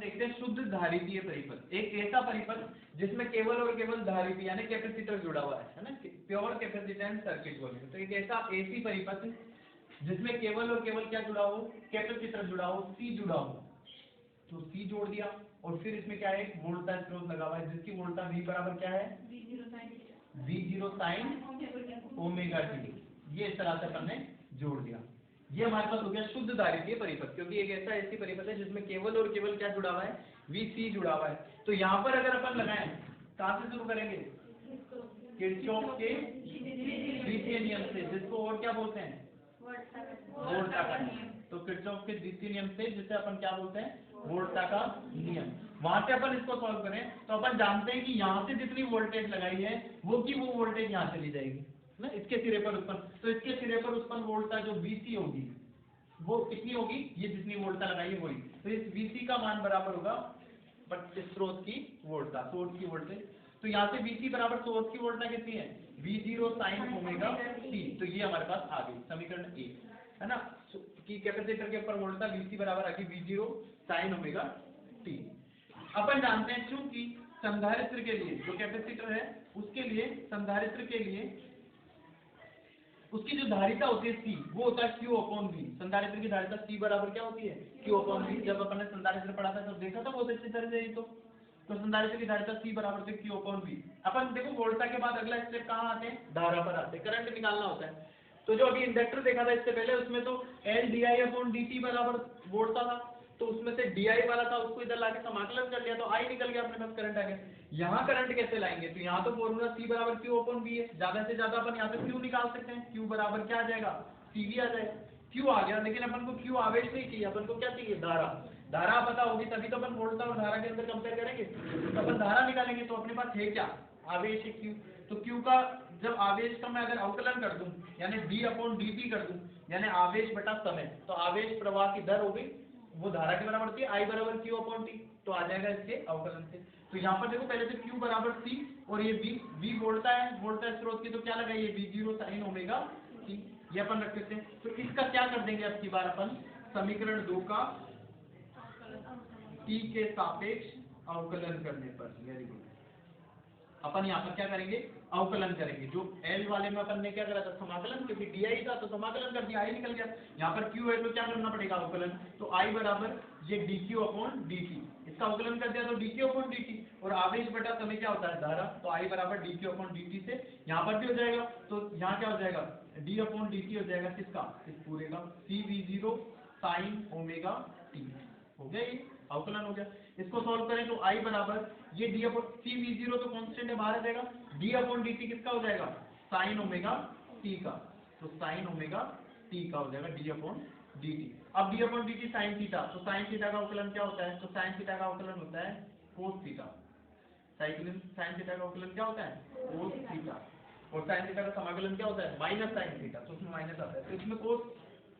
देखते हैं शुद्ध धारितीय परिपथ, एक ऐसा परिपथ जिसमें केवल और केवल धारिती यानी कैपेसिटर जुड़ा हुआ है ना, प्योर कैपेसिटेंस सर्किट बोलेंगे। तो एक ऐसा एसी परिपथ जिसमें केवल और केवल क्या जुड़ा हो, कैपेसिटर जुड़ा हो, सी जुड़ा हो, तो सी जोड़ दिया और फिर इसमें क्या है, वोल्टेज स्रोत लगा हुआ है जिसकी वोल्टेज V बराबर क्या है, V0 sin ओमेगा टी। ये इस तरह से अपन ने जोड़ दिया। ये हमारे पास हो गया शुद्ध धारितीय परिपथ, क्योंकि एक ऐसा एसी परिपथ है जिसमें केवल और केवल क्या जुड़ा हुआ है, VC जुड़ा हुआ है। तो यहाँ पर अगर अपन लगाएं, कहाँ से शुरू करेंगे, किरचॉफ के द्वितीय नियम से, जिसको और क्या बोलते हैं, वोल्टा का नियम। तो किरचॉफ के द्वितीय नियम से, जिसे अपन क्या बोलते हैं, वोल्टा का नियम, वहां से अपन इसको सॉल्व करें तो अपन जानते हैं कि यहाँ से जितनी वोल्टेज लगाई है वो वोल्टेज यहाँ चली जाएगी ना, इसके सिरे पर उत्पन्न। तो इसके सिरे पर उत्पन्न वोल्टेज जो VC होगी वो कितनी होगी, ये जितनी वोल्टेज लगाई है वही। तो इस VC का मान बराबर होगा स्रोत की वोल्टेज, सोर्स की वोल्टेज। तो यहाँ से VC बराबर सोर्स की वोल्टेज कितनी है, V0 sin ओमेगा टी। तो ये हमारे पास आ गई समीकरण 1, है ना, कि कैपेसिटर के ऊपर वोल्टेज VC बराबर आ गई V0 sin ओमेगा टी। अपन जानते हैं चूंकि संधारित्र के लिए, जो कैपेसिटर है उसके लिए, संधारित्र के लिए उसकी जो धारिता होती है C, वो होता है Q/V। संधारित्र की धारिता C बराबर क्या होती है, Q/V। जब अपन ने संधारित्र पढ़ा था तब देखा था बहुत अच्छी तरह से। तो संधारित्र की धारिता C बराबर से Q/V। अपन देखो वोल्टा के बाद अगला स्टेप कहाँ आते हैं, धारा पर आते हैं, करंट निकालना होता है। तो जो अभी इंडक्टर देखा था इससे पहले, उसमें तो LdI/dt बराबर वोल्टा था, तो उसमें से di वाला था, उसको इधर लाके समाकलन कर लिया तो I निकल गया, अपने पास करंट आ गया। यहाँ करंट कैसे लाएंगे, तो यहाँ तो फॉर्मूला C बराबर Q/V है, ज्यादा से ज्यादा अपन यहाँ से Q निकाल सकते हैं। Q बराबर क्या आ जाएगा, CV आ जाएगा। Q आ गया, लेकिन अपन को Q आवेश नहीं चाहिए, अपन को क्या चाहिए, धारा। धारा पता होगी तभी तो अपन वोल्टा और धारा के अंदर कंपेयर करेंगे। तो अपन धारा निकालेंगे तो अपने पास है क्या, आवेश है Q। तो Q का जब आवेश का मैं अगर अवकलन कर दूं, यानी d/dt कर दूं, यानी आवेश बटा समय, तो आवेश प्रवाह की दर हो गई वो धारा के बराबर थी, I बराबर Q/T। तो आ जाएगा इसके अवकलन से। तो यहाँ पर देखो पहले से Q बराबर C और ये V वोल्टा है, वोल्टा स्रोत की, तो क्या लगाइए, V0 sin ओमेगा T। ये अपन रख सकते हैं। तो इसका क्या कर देंगे अब की बार अपन, समीकरण 2 का T के सापेक्ष अवकलन करने पर, वेरी गुड, अपन यहाँ पर क्या करेंगे, अवकलन करेंगे। जो L वाले में अपन ने क्या करा था, समाकलन, क्योंकि DI था तो समाकलन कर दिया, I निकल गया। यहाँ पर Q है तो क्या करना पड़ेगा, अवकलन। तो I बराबर ये dQ/dt, इसका अवकलन कर दिया तो dQ/dt। और आवेश बटा समय क्या होता है, धारा, तो I बराबर dQ/dt से यहाँ पर भी हो जाएगा। तो यहाँ क्या हो जाएगा, d/dt हो जाएगा किसका, इस पूरे का, CV0 sin ओमेगा t। हो गया, ये अवकलन हो गया। इसको सॉल्व करें तो I बराबर ये CV0 तो कांस्टेंट है, बाहर आ जाएगा, d/dt किसका हो जाएगा, sin ओमेगा t का। तो sin ओमेगा t का हो जाएगा d/dt। अब d/dt sin थीटा, तो sin थीटा का अवकलन क्या होता है, तो sin थीटा का अवकलन होता है cos थीटा। sin थीटा का अवकलन क्या होता है, cos थीटा। और sin थीटा का समाकलन क्या होता है, माइनस sin थीटा, तो उसमें माइनस आता है, तो इसमें cos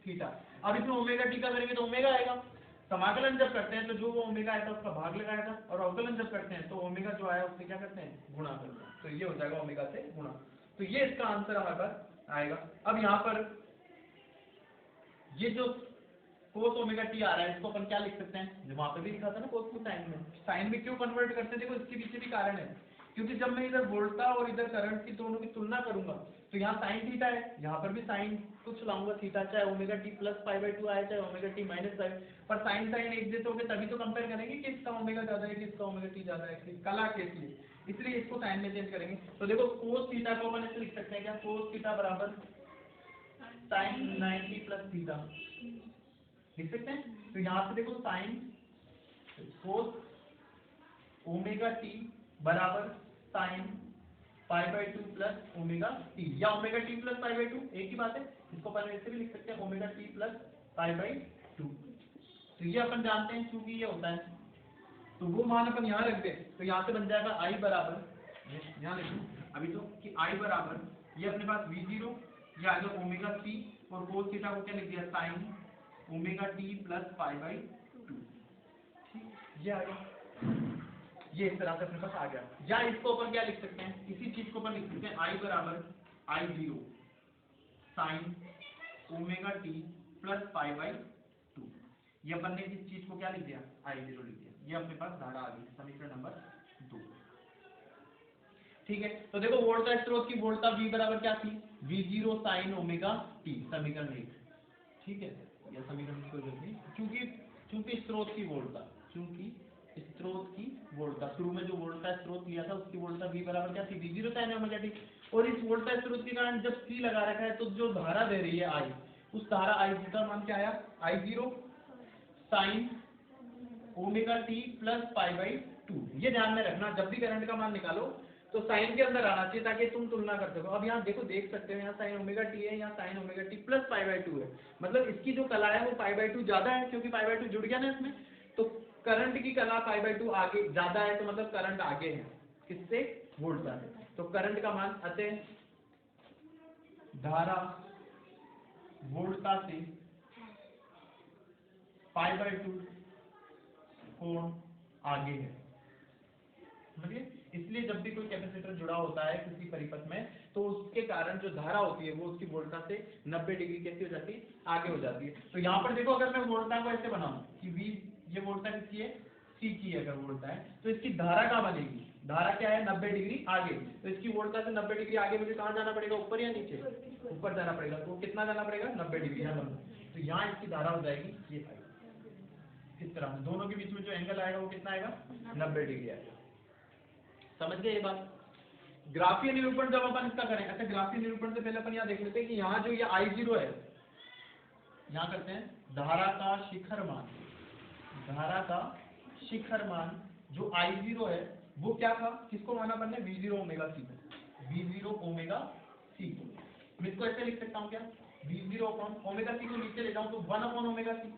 थीटा। अब इसमें ओमेगा टी का करेंगे तो ओमेगा आएगा। समाकलन जब करते हैं तो जो वो ओमेगा आया था उसका भाग लगाया था, और अवकलन जब करते हैं तो ओमेगा जो आया उससे क्या करते हैं, गुणा करते हैं। तो ये हो जाएगा ओमेगा से गुणा। तो ये इसका आंसर हमारे पास आएगा। अब यहाँ पर ये जो cos ओमेगा टी आ रहा है, इसको अपन क्या लिख सकते हैं, जो वहां पे भी लिखा था ना cos को साइन में क्यों कन्वर्ट करते हैं, देखो इसके पीछे भी कारण है। क्योंकि जब मैं इधर वोल्टा और इधर करंट की दोनों की तुलना करूंगा तो यहाँ साइन थीटा है, यहाँ पर भी साइन कुछ लाऊंगा थीटा, चाहे ओमेगा टी प्लस π/2 आए, चाहे ओमेगा टी माइनस पाई, पर साइन साइन एक जैसे होंगे तभी तो कंपेयर करेंगे कि इसका ओमेगा ज्यादा है कि इसका ओमेगा टी ज्यादा है, कला के इसलिए इसको साइन में चेंज करेंगे। तो देखो cos थीटा को अपन ऐसे लिख सकते हैं क्या, cos थीटा बराबर sin 90 प्लस थीटा लिख सकते हैं। तो यहाँ से देखो साइन cos ओमेगा टी बराबर साइन π/2 प्लस ओमेगा टी, या ओमेगा टी प्लस π/2 एक ही बात है। इसको अपन ऐसे भी लिख सकते हैं ओमेगा टी प्लस π/2। तो ये अपन जानते हैं क्योंकि ये होता है, तो वो मान अपन यहाँ रख दे तो यहाँ से बन जाएगा I बराबर, यहाँ लिखो अभी तो कि I बराबर ये अपने पास V0, ये आ गया ओमेगा टी, और cos थीटा को क्या लिख दिया, साइन ओमेगा टी प्लस π/2। ये आ गया, ये इस तरह से अपने पास आ गया। या इसको अपन क्या लिख सकते हैं, इसी चीज को अपन लिख सकते हैं I बराबर I0 sine omega T plus π/2। ये अपन ने इस चीज को क्या लिख दिया, I0 लिख दिया। ये अपने पास धारा आ गई, समीकरण नंबर 2। ठीक है, तो देखो वोल्टा स्रोत की वोल्टा V बराबर क्या थी, V0 sin ओमेगा t, समीकरण 1। ठीक है, यह समीकरण की कोई जरूरत नहीं, क्योंकि स्रोत की वोल्टा, शुरू में जो वोल्टा स्रोत लिया था उसकी वोल्टा V बराबर क्या थी, V0 sin ओमेगा t। और इस वोल्टा स्रोत के कारण जब C लगा रखा है तो जो धारा दे रही है I, उस धारा I का मान क्या आया, I0 sin omega t plus pi by 2। ये ध्यान में रखना, जब भी करंट का मान निकालो तो साइन के अंदर आना चाहिए ताकि तुम तुलना कर सको। अब यहाँ देखो, देख सकते हो यहाँ साइन ओमेगा टी है, यहाँ sine omega T plus pi by 2 है, मतलब इसकी जो कला है वो पाई बाई 2 ज्यादा है, क्योंकि पाई बाई 2 जुड़ गया ना इसमें, तो करंट की कला पाई बाई 2 आगे ज्यादा है, तो मतलब करंट आगे है किससे, वोल्टा से। तो करंट का मान अतः धारा वोल्टा से पाई बाई 2 कोण आगे है, समझिए। इसलिए जब भी कोई कैपेसिटर जुड़ा होता है किसी परिपथ में, तो उसके कारण जो धारा होती है वो उसकी वोल्टा से 90 डिग्री कैसी हो जाती है, आगे हो जाती है। तो यहाँ पर देखो, अगर मैं वोल्टा को ऐसे बनाऊं कि V, ये वोल्टा किसकी है, C की है, अगर वोल्टा है तो इसकी धारा क्या बनेगी, धारा क्या है, 90 डिग्री आगे। तो इसकी वोल्टा से 90 डिग्री आगे मुझे कहाँ जाना पड़ेगा, ऊपर या नीचे, ऊपर जाना पड़ेगा। तो कितना जाना पड़ेगा, 90 डिग्री। तो यहाँ इसकी धारा हो जाएगी ये, इस तरह दोनों के बीच में जो एंगल आएगा वो कितना आएगा, 90 डिग्री आएगा। समझ गए ये बात। ग्राफीय निरूपण जब अपन इसका करें, अच्छा ग्राफीय निरूपण से पहले अपन यहाँ देख लेते हैं कि यहाँ जो ये I0 है, यहाँ करते हैं धारा का शिखर मान, धारा का शिखर मान जो I0 है वो क्या था, किसको माना अपन ने, V0 omega C, V0 omega C। मैं इसको ऐसे लिख सकता हूँ क्या, V0 अपॉन ओमेगा C को नीचे ले जाऊँ तो 1 अपॉन ओमेगा C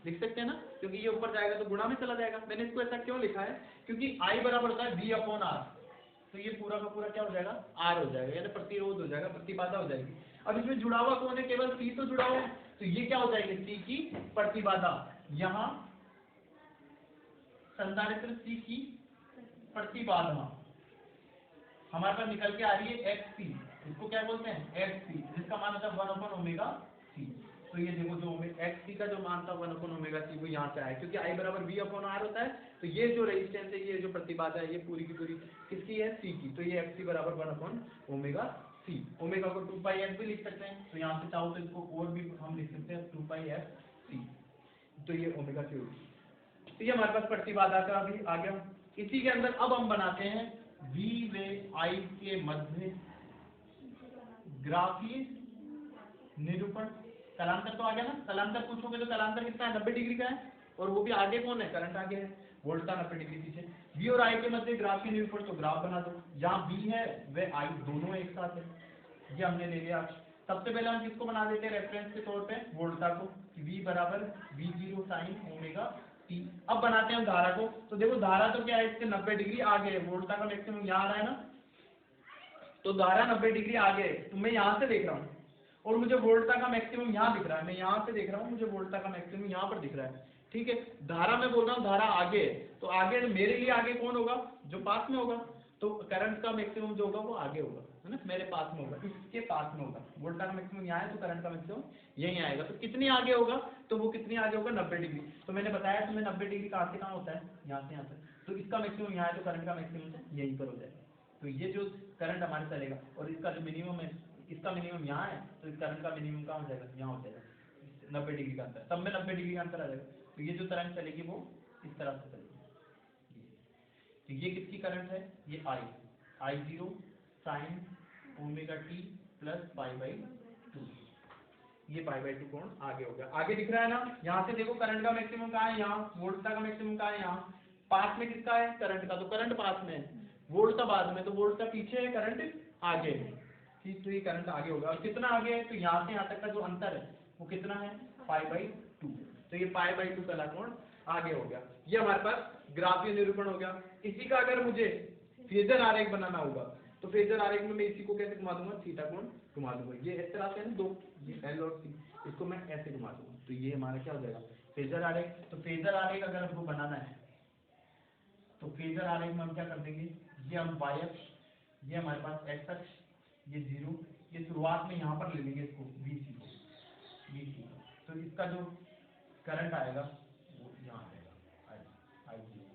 लिख सकते हैं ना, क्योंकि ये ऊपर जाएगा तो गुणा में चला जाएगा। मैंने इसको ऐसा क्यों लिखा है, क्योंकि I बराबर होता है V अपॉन R, तो ये पूरा का पूरा क्या हो जाएगा, R हो जाएगा, यानी प्रतिरोध हो जाएगा, प्रतिबाधा हो जाएगी। अब इसमें जुड़ा हुआ कौन है, केवल C तो जुड़ा हुआ है, तो ये क्या हो जाएगी, C की प्रतिबाधा, यहाँ संधारित्र C की प्रतिबाधा हमारे पास निकल के आ रही है XC, इसको क्या बोलते हैं, XC, जिसका मान होता है 1 अपॉन ओमेगा C। तो ये देखो जो XC का जो मान था 1 अपॉन ओमेगा C वो यहाँ से आया, क्योंकि I बराबर V अपॉन R होता है। तो ये जो रेजिस्टेंस है, ये जो प्रतिबाधा है, ये पूरी की पूरी किसकी है, C की। तो ये XC बराबर 1 अपॉन ओमेगा C। ओमेगा को 2 पाई f भी लिख सकते हैं, तो यहाँ से चाहो तो इसको और भी हम लिख सकते हैं 2 पाई f C। तो ये ओमेगा C होगी। तो ये हमारे पास प्रतिबाधा का भी आ गया। इसी के अंदर अब हम बनाते हैं V व I के मध्य ग्राफीय निरूपण। कलांतर तो आ गया ना, कलांतर पूछोगे तो कलांतर कितना है, 90 डिग्री का है, और वो भी आगे कौन है, करंट आगे है, वोल्टा 90 डिग्री पीछे। V और I के मध्य ग्राफीय निरूपण, तो ग्राफ बना दो, जहाँ V है व I दोनों एक साथ है, ये हमने ले लिया। सबसे पहले हम किसको बना देते हैं रेफरेंस के तौर पे, वोल्टा को, V बराबर V0 sin ओमेगा t। अब बनाते हैं हम धारा को, तो देखो धारा तो क्या है, इससे 90 डिग्री आगे है, वोल्टा का मैक्सिमम यहाँ आ रहा है ना, तो धारा 90 डिग्री आगे है, तो मैं यहाँ से देख रहा हूँ और मुझे वोल्टा का मैक्सिमम यहाँ दिख रहा है, मैं यहाँ से देख रहा हूँ, मुझे वोल्टा का मैक्सिमम यहाँ पर दिख रहा है। ठीक है, धारा मैं बोल रहा हूँ धारा आगे है, तो आगे मेरे लिए आगे कौन होगा, जो पास में होगा, तो करंट का मैक्सिमम जो होगा वो आगे होगा, है ना, मेरे पास में होगा, इसके पास में होगा। वोल्टा का मैक्सिमम यहाँ है तो करंट का मैक्सिमम यहीं आएगा, तो कितनी आगे होगा, तो वो कितनी आगे होगा, 90 डिग्री। तो मैंने बताया तुम्हें 90 डिग्री कहाँ से कहाँ होता है, यहाँ से यहाँ तक, तो इसका मैक्सिमम यहाँ है तो करंट का मैक्सिमम यहीं पर हो जाएगा। तो ये जो करंट हमारे चलेगा, और इसका जो मिनिमम है, इसका मिनिमम यहाँ है, तो इस करंट का मिनिमम कहाँ हो जाएगा, यहाँ हो जाएगा, 90 डिग्री का अंतर, सब में 90 डिग्री का अंतर आ जाएगा। तो ये जो तरंग चलेगी वो इस तरह से चलेगी। तो ये किसकी करंट है, ये I0 sin omega t plus pi by 2, ये पाई बाई 2 कोण आगे हो गया, आगे दिख रहा है ना। यहाँ से देखो करंट का मैक्सिमम कहाँ है, यहाँ, वोल्टा का मैक्सिमम कहाँ है, यहाँ, पास में किसका है, करंट का, तो करंट पास में है, वोल्ट का बाद में, तो वोल्ट का पीछे है, करंट आगे है। ठीक, तो ये करंट आगे होगा, और कितना आगे है, तो यहाँ से यहाँ तक का जो अंतर है वो कितना है, पाई बाई 2। तो ये पाई बाई 2 कला कोण आगे हो गया। ये हमारे पास ग्राफीय निरूपण हो गया। इसी का अगर मुझे फेजर आरेख बनाना होगा, तो फेजर आरेख में मैं इसी को कैसे घुमा दूंगा, थीटा कोण घुमा दूंगा। ये इस तरह से है ना, दो, ये L और C, इसको मैं ऐसे घुमा दूंगा, तो ये हमारा क्या हो जाएगा, फेजर आरेख। तो फेजर आरेख अगर हमको बनाना है तो फेजर आरेख में हम क्या कर देंगे, ये हम y अक्ष, ये हमारे पास x अक्ष, ये 0, ये शुरुआत में यहाँ पर ले लेंगे इसको VC को, VC, तो इसका जो करंट आएगा वो यहाँ आएगा I0,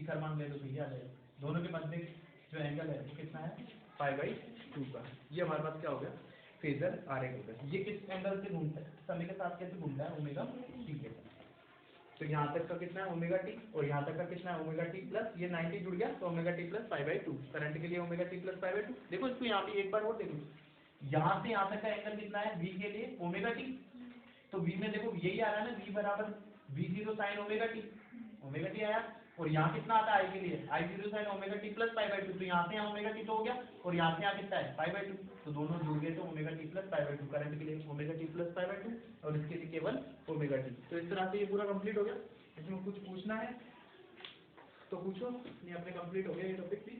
शिखर मान ले तो सही आ जाएगा। दोनों के मध्य जो एंगल है वो कितना है, π/2 का। ये हमारे पास क्या हो गया, फेजर आरेख हो गया। ये किस एंगल से घूमता है, समय के साथ कैसे घूमता है, ओमेगा टी के साथ। तो यहाँ तक का कितना है ओमेगा टी, और यहाँ तक का कितना है ओमेगा टी प्लस, ये 90 जुड़ गया तो ओमेगा टी प्लस π/2। करंट के लिए ओमेगा टी प्लस π/2। देखो इसको यहाँ पे एक बार और देखो, यहाँ से यहाँ तक का एंगल कितना है v के लिए ओमेगा टी। तो v में देखो यही आ रहा है ना, v बराबर v0 साइन ओमेगा टी आया। और यहाँ कितना आता है i के लिए, I0 sine omega T plus π/2। तो यहाँ से यहाँ ओमेगा टी तो हो गया, और यहाँ से यहाँ कितना है π/2। तो दोनों जुड़ गए तो ओमेगा टी प्लस π/2। करंट के लिए ओमेगा टी प्लस π/2 और इसके लिए केवल ओमेगा टी। तो इस तरह से ये पूरा कंप्लीट हो गया। इसमें कुछ पूछना है तो पूछो, ये अपने कंप्लीट हो गया ये टॉपिक भी।